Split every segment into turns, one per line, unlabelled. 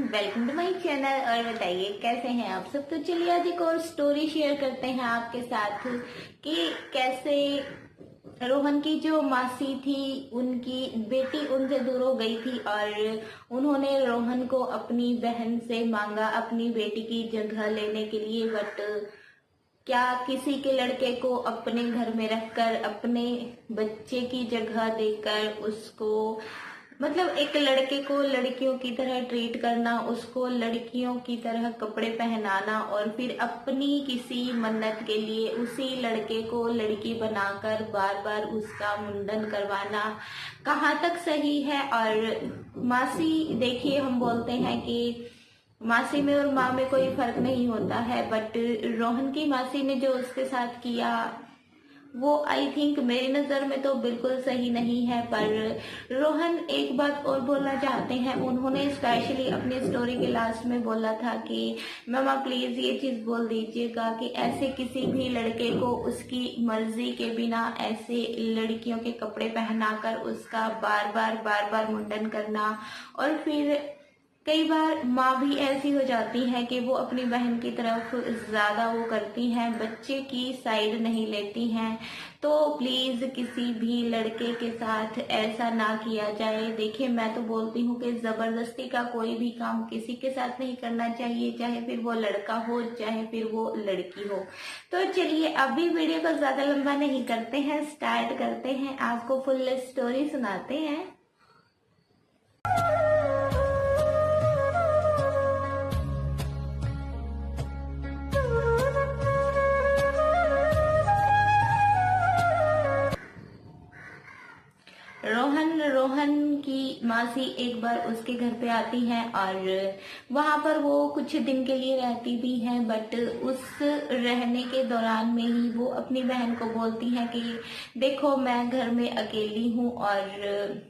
Welcome to my channel. और बताइए कैसे हैं आप सब। तो चलिए आज एक और स्टोरी शेयर करते हैं आपके साथ कि कैसे रोहन की जो मासी थी उनकी बेटी उनसे दूर हो गई थी और उन्होंने रोहन को अपनी बहन से मांगा अपनी बेटी की जगह लेने के लिए। बट क्या किसी के लड़के को अपने घर में रखकर अपने बच्चे की जगह देकर उसको मतलब एक लड़के को लड़कियों की तरह ट्रीट करना, उसको लड़कियों की तरह कपड़े पहनाना और फिर अपनी किसी मन्नत के लिए उसी लड़के को लड़की बनाकर बार बार उसका मुंडन करवाना कहाँ तक सही है। और मासी देखिए, हम बोलते हैं कि मासी में और माँ में कोई फर्क नहीं होता है, बट रोहन की मासी ने जो उसके साथ किया वो आई थिंक मेरी नजर में तो बिल्कुल सही नहीं है। पर रोहन एक बात और बोलना चाहते हैं। उन्होंने स्पेशली अपनी स्टोरी के लास्ट में बोला था कि मामा प्लीज ये चीज बोल दीजिएगा कि ऐसे किसी भी लड़के को उसकी मर्जी के बिना ऐसे लड़कियों के कपड़े पहनाकर उसका बार बार मुंडन करना। और फिर कई बार माँ भी ऐसी हो जाती है कि वो अपनी बहन की तरफ ज्यादा वो करती हैं, बच्चे की साइड नहीं लेती हैं। तो प्लीज किसी भी लड़के के साथ ऐसा ना किया जाए। देखिए, मैं तो बोलती हूँ कि जबरदस्ती का कोई भी काम किसी के साथ नहीं करना चाहिए, चाहे फिर वो लड़का हो चाहे फिर वो लड़की हो। तो चलिए अभी वीडियो को ज्यादा लंबा नहीं करते हैं, स्टार्ट करते हैं, आपको फुल स्टोरी सुनाते हैं। रोहन की मासी एक बार उसके घर पे आती है और वहां पर वो कुछ दिन के लिए रहती भी है। बट उस रहने के दौरान में ही वो अपनी बहन को बोलती है कि देखो मैं घर में अकेली हूँ और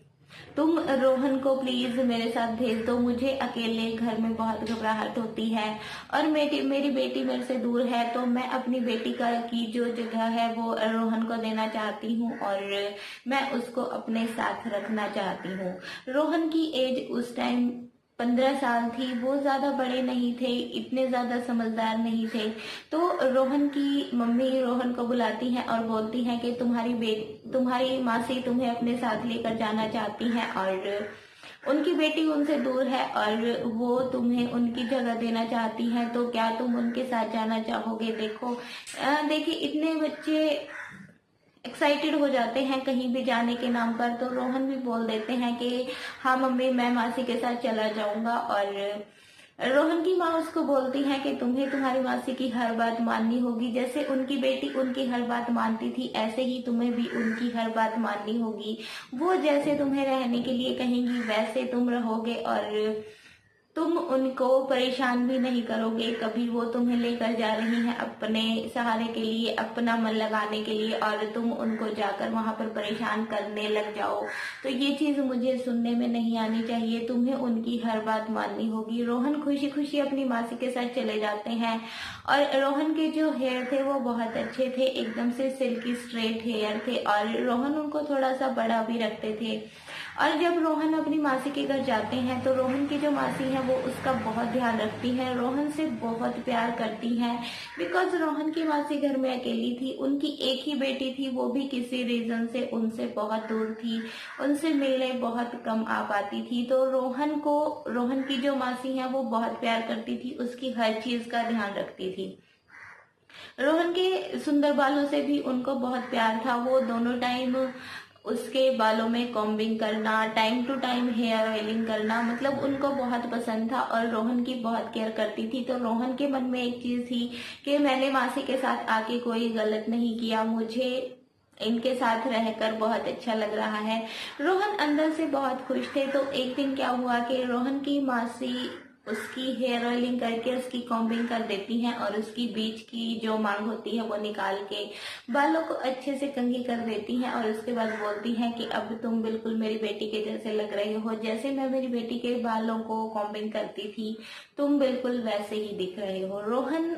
तुम रोहन को प्लीज मेरे साथ भेज दो, मुझे अकेले घर में बहुत घबराहट होती है और मेरी बेटी मेरे से दूर है। तो मैं अपनी बेटी का की जो जगह है वो रोहन को देना चाहती हूँ और मैं उसको अपने साथ रखना चाहती हूँ। रोहन की एज उस टाइम 15 साल थी, वो ज्यादा बड़े नहीं थे, इतने ज्यादा समझदार नहीं थे। तो रोहन की मम्मी रोहन को बुलाती हैं और बोलती हैं कि तुम्हारी मासी तुम्हें अपने साथ लेकर जाना चाहती हैं और उनकी बेटी उनसे दूर है और वो तुम्हें उनकी जगह देना चाहती हैं। तो क्या तुम उनके साथ जाना चाहोगे। देखिए इतने बच्चे एक्साइटेड हो जाते हैं कहीं भी जाने के नाम पर। तो रोहन भी बोल देते हैं कि हाँ मम्मी मैं मासी के साथ चला जाऊंगा। और रोहन की माँ उसको बोलती है कि तुम्हें तुम्हारी मासी की हर बात माननी होगी, जैसे उनकी बेटी उनकी हर बात मानती थी ऐसे ही तुम्हें भी उनकी हर बात माननी होगी। वो जैसे तुम्हें रहने के लिए कहेंगी वैसे तुम रहोगे और तुम उनको परेशान भी नहीं करोगे कभी। वो तुम्हें लेकर जा रही हैं अपने सहारे के लिए, अपना मन लगाने के लिए, और तुम उनको जाकर वहां पर परेशान करने लग जाओ। तो ये चीज मुझे सुनने में नहीं आनी चाहिए, तुम्हें उनकी हर बात माननी होगी। रोहन खुशी खुशी अपनी मासी के साथ चले जाते हैं और रोहन के जो हेयर थे वो बहुत अच्छे थे, एकदम से सिल्की स्ट्रेट हेयर थे और रोहन उनको थोड़ा सा बड़ा भी रखते थे। और जब रोहन अपनी मासी के घर जाते हैं तो रोहन की जो मासी है वो उसका बहुत ध्यान रखती है, रोहन से बहुत प्यार करती है। बिकॉज रोहन की मासी घर में अकेली थी, उनकी एक ही बेटी थी, वो भी किसी रीजन से उनसे बहुत दूर थी, उनसे मिलने बहुत कम आ पाती थी। तो रोहन की जो मासी है वो बहुत प्यार करती थी, उसकी हर चीज का ध्यान रखती थी। रोहन के सुंदर बालों से भी उनको बहुत प्यार था। वो दोनों टाइम उसके बालों में कॉम्बिंग करना, time to time hair oiling करना, मतलब उनको बहुत पसंद था और रोहन की बहुत केयर करती थी। तो रोहन के मन में एक चीज थी कि मैंने मासी के साथ आके कोई गलत नहीं किया, मुझे इनके साथ रहकर बहुत अच्छा लग रहा है। रोहन अंदर से बहुत खुश थे। तो एक दिन क्या हुआ कि रोहन की मासी उसकी हेयर ऑयलिंग करके उसकी कॉम्बिंग कर देती हैं और उसकी बीच की जो मांग होती है वो निकाल के बालों को अच्छे से कंघी कर देती हैं और उसके बाद बोलती हैं कि अब तुम बिल्कुल मेरी बेटी के जैसे लग रहे हो, जैसे मैं मेरी बेटी के बालों को कॉम्बिंग करती थी तुम बिल्कुल वैसे ही दिख रहे हो। रोहन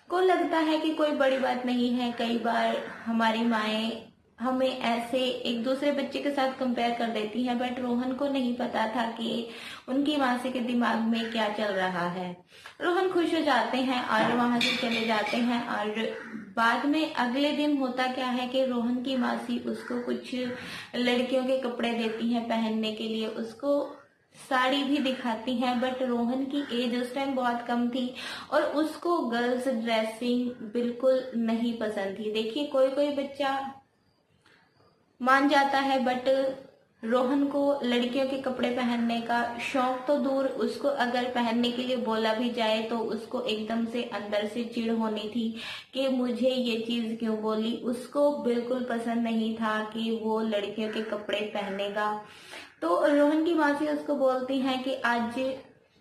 को लगता है कि कोई बड़ी बात नहीं है, कई बार हमारी माएँ हमें ऐसे एक दूसरे बच्चे के साथ कंपेयर कर देती हैं, बट रोहन को नहीं पता था कि उनकी मासी के दिमाग में क्या चल रहा है। रोहन खुश हो जाते हैं और वहां से चले जाते हैं। और बाद में अगले दिन होता क्या है कि रोहन की मासी उसको कुछ लड़कियों के कपड़े देती हैं पहनने के लिए, उसको साड़ी भी दिखाती हैं, बट रोहन की एज उस टाइम बहुत कम थी और उसको गर्ल्स ड्रेसिंग बिल्कुल नहीं पसंद थी। देखिए, कोई कोई बच्चा मान जाता है, बट रोहन को लड़कियों के कपड़े पहनने का शौक तो दूर, उसको अगर पहनने के लिए बोला भी जाए तो उसको एकदम से अंदर से चिढ़ होनी थी कि मुझे ये चीज क्यों बोली। उसको बिल्कुल पसंद नहीं था कि वो लड़कियों के कपड़े पहनेगा। तो रोहन की मासी उसको बोलती हैं कि आज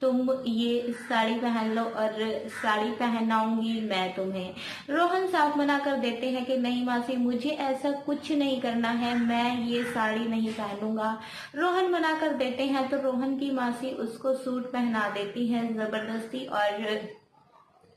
तुम ये साड़ी पहन लो और साड़ी पहनाऊंगी मैं तुम्हें। रोहन साफ मना कर देते हैं कि नहीं मासी, मुझे ऐसा कुछ नहीं करना है, मैं ये साड़ी नहीं पहनूंगा। रोहन मना कर देते हैं तो रोहन की मासी उसको सूट पहना देती है जबरदस्ती और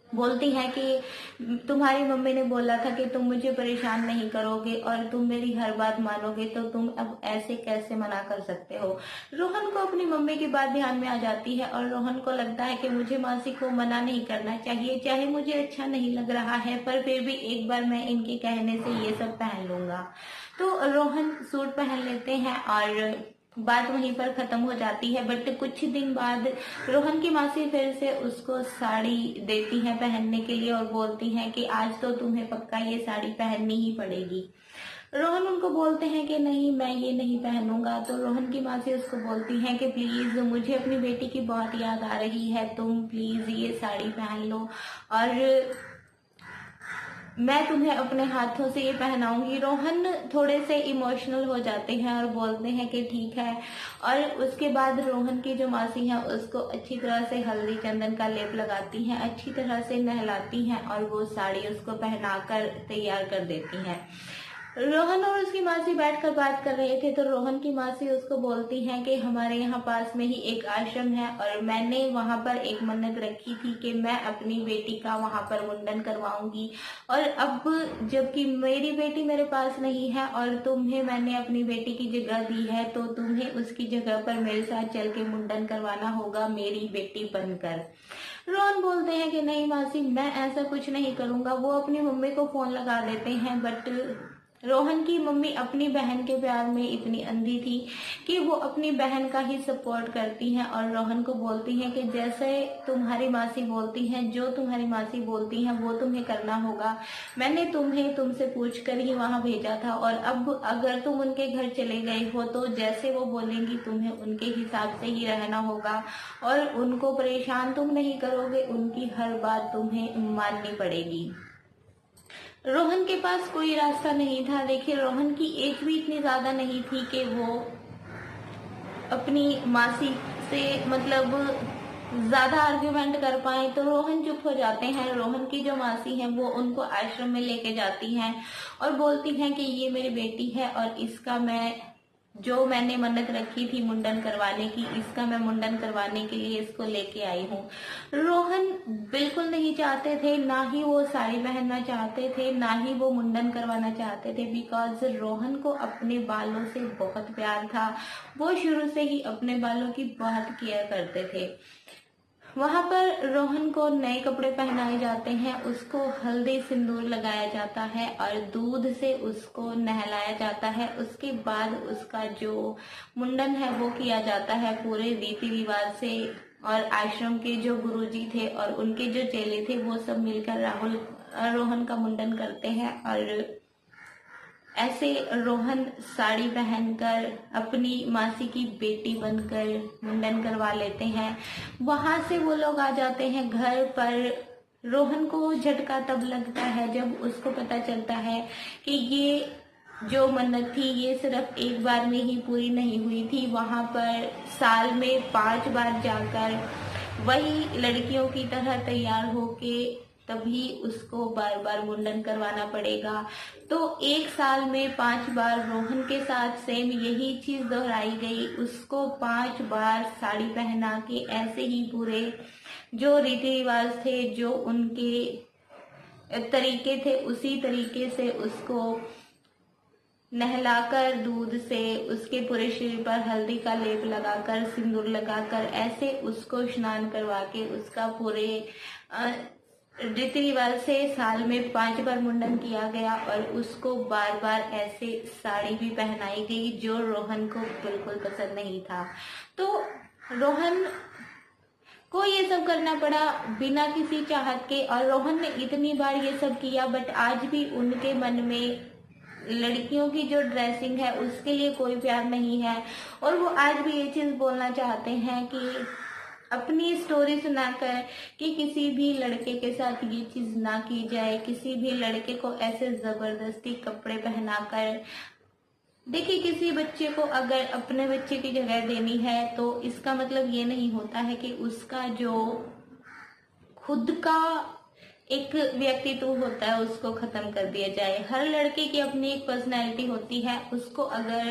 बोलती है कि तुम्हारी मम्मी ने बोला था कि तुम मुझे परेशान नहीं करोगे और तुम मेरी हर बात मानोगे, तो तुम अब ऐसे कैसे मना कर सकते हो। रोहन को अपनी मम्मी की बात ध्यान में आ जाती है और रोहन को लगता है कि मुझे मासी को मना नहीं करना चाहिए, चाहे मुझे अच्छा नहीं लग रहा है पर फिर भी एक बार मैं इनके कहने से ये सब पहन लूंगा। तो रोहन सूट पहन लेते हैं और बात वहीं पर खत्म हो जाती है। बट कुछ दिन बाद रोहन की मासी फिर से उसको साड़ी देती है पहनने के लिए और बोलती हैं कि आज तो तुम्हें पक्का ये साड़ी पहननी ही पड़ेगी। रोहन उनको बोलते हैं कि नहीं, मैं ये नहीं पहनूंगा। तो रोहन की मासी उसको बोलती हैं कि प्लीज, मुझे अपनी बेटी की बहुत याद आ रही है, तुम प्लीज ये साड़ी पहन लो और मैं तुम्हें अपने हाथों से ये पहनाऊंगी। रोहन थोड़े से इमोशनल हो जाते हैं और बोलते हैं कि ठीक है। और उसके बाद रोहन की जो मासी है उसको अच्छी तरह से हल्दी चंदन का लेप लगाती हैं, अच्छी तरह से नहलाती हैं और वो साड़ी उसको पहनाकर तैयार कर देती हैं। रोहन और उसकी मासी बैठकर बात कर रहे थे तो रोहन की मासी उसको बोलती हैं कि हमारे यहाँ पास में ही एक आश्रम है और मैंने वहां पर एक मन्नत रखी थी कि मैं अपनी बेटी का वहां पर मुंडन करवाऊंगी, और अब जबकि मेरी बेटी मेरे पास नहीं है और तुम्हें मैंने अपनी बेटी की जगह दी है, तो तुम्हें उसकी जगह पर मेरे साथ चल के मुंडन करवाना होगा मेरी बेटी बनकर। रोहन बोलते हैं कि नहीं मासी, मैं ऐसा कुछ नहीं करूंगा। वो अपनी मम्मी को फोन लगा देते हैं, बट रोहन की मम्मी अपनी बहन के प्यार में इतनी अंधी थी कि वो अपनी बहन का ही सपोर्ट करती हैं और रोहन को बोलती हैं कि जैसे तुम्हारी मासी बोलती हैं, जो तुम्हारी मासी बोलती हैं वो तुम्हें करना होगा। मैंने तुम्हें तुमसे पूछकर ही वहां भेजा था और अब अगर तुम उनके घर चले गए हो तो जैसे वो बोलेंगी तुम्हें उनके हिसाब से ही रहना होगा और उनको परेशान तुम नहीं करोगे, उनकी हर बात तुम्हें माननी पड़ेगी। रोहन के पास कोई रास्ता नहीं था। देखिए, रोहन की एज भी इतनी ज्यादा नहीं थी कि वो अपनी मासी से मतलब ज्यादा आर्ग्यूमेंट कर पाए, तो रोहन चुप हो जाते हैं। रोहन की जो मासी है वो उनको आश्रम में लेके जाती हैं और बोलती हैं कि ये मेरी बेटी है और इसका जो मैंने मन्नत रखी थी मुंडन करवाने की, इसका मैं मुंडन करवाने के लिए इसको लेके आई हूँ। रोहन बिल्कुल नहीं चाहते थे, ना ही वो साड़ी पहनना चाहते थे, ना ही वो मुंडन करवाना चाहते थे, बिकॉज रोहन को अपने बालों से बहुत प्यार था। वो शुरू से ही अपने बालों की बहुत केयर करते थे। वहां पर रोहन को नए कपड़े पहनाए जाते हैं, उसको हल्दी सिंदूर लगाया जाता है और दूध से उसको नहलाया जाता है। उसके बाद उसका जो मुंडन है वो किया जाता है पूरे रीति रिवाज से, और आश्रम के जो गुरुजी थे और उनके जो चेले थे वो सब मिलकर रोहन का मुंडन करते हैं। और ऐसे रोहन साड़ी पहनकर अपनी मासी की बेटी बनकर मुंडन करवा लेते हैं। वहां से वो लोग आ जाते हैं घर पर। रोहन को झटका तब लगता है जब उसको पता चलता है कि ये जो मन्नत थी ये सिर्फ एक बार में ही पूरी नहीं हुई थी। वहां पर साल में 5 बार जाकर वही लड़कियों की तरह तैयार होके तभी उसको बार बार मुंडन करवाना पड़ेगा। तो एक साल में 5 बार रोहन के साथ सेम यही चीज दोहराई गई। उसको 5 बार साड़ी पहना के ऐसे ही पूरे जो रीति रिवाज थे, जो उनके तरीके थे, उसी तरीके से उसको नहलाकर दूध से उसके पूरे शरीर पर हल्दी का लेप लगाकर, सिंदूर लगाकर, ऐसे उसको स्नान करवा के उसका पूरे रीति रिवाज से साल में 5 बार मुंडन किया गया और उसको बार बार ऐसे साड़ी भी पहनाई गई जो रोहन को बिल्कुल पसंद नहीं था। तो रोहन को ये सब करना पड़ा बिना किसी चाहत के, और रोहन ने इतनी बार ये सब किया बट आज भी उनके मन में लड़कियों की जो ड्रेसिंग है उसके लिए कोई प्यार नहीं है। और वो आज भी ये चीज बोलना चाहते हैं कि अपनी स्टोरी सुनाकर कि किसी भी लड़के के साथ ये चीज ना की जाए, किसी भी लड़के को ऐसे जबरदस्ती कपड़े पहनाकर। देखिए, किसी बच्चे को अगर अपने बच्चे की जगह देनी है तो इसका मतलब ये नहीं होता है कि उसका जो खुद का एक व्यक्तित्व होता है उसको खत्म कर दिया जाए। हर लड़के की अपनी एक पर्सनैलिटी होती है, उसको अगर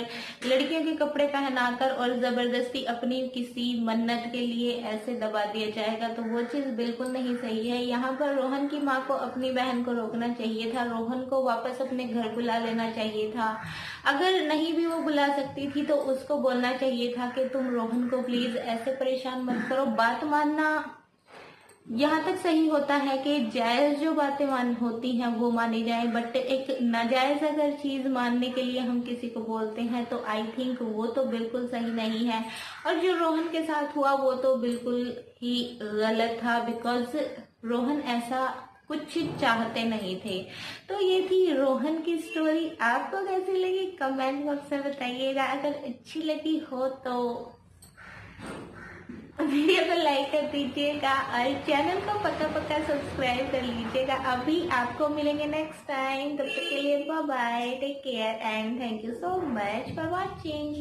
लड़कियों के कपड़े पहनाकर और जबरदस्ती अपनी किसी मन्नत के लिए ऐसे दबा दिया जाएगा तो वो चीज बिल्कुल नहीं सही है। यहाँ पर रोहन की माँ को अपनी बहन को रोकना चाहिए था, रोहन को वापस अपने घर बुला लेना चाहिए था। अगर नहीं भी वो बुला सकती थी तो उसको बोलना चाहिए था कि तुम रोहन को प्लीज ऐसे परेशान मत करो। बात मानना यहाँ तक सही होता है कि जायज जो बातें होती हैं वो मानी जाए, बट एक नाजायज अगर चीज मानने के लिए हम किसी को बोलते हैं तो आई थिंक वो तो बिल्कुल सही नहीं है। और जो रोहन के साथ हुआ वो तो बिल्कुल ही गलत था, बिकॉज रोहन ऐसा कुछ चाहते नहीं थे। तो ये थी रोहन की स्टोरी। आपको कैसी लगी कमेंट बॉक्स में बताइएगा। अगर अच्छी लगी हो तो वीडियो को लाइक कर दीजिएगा और चैनल को पक्का सब्सक्राइब कर लीजिएगा। अभी आपको मिलेंगे नेक्स्ट टाइम, तब तक के लिए bye bye, take care and thank you so much for watching.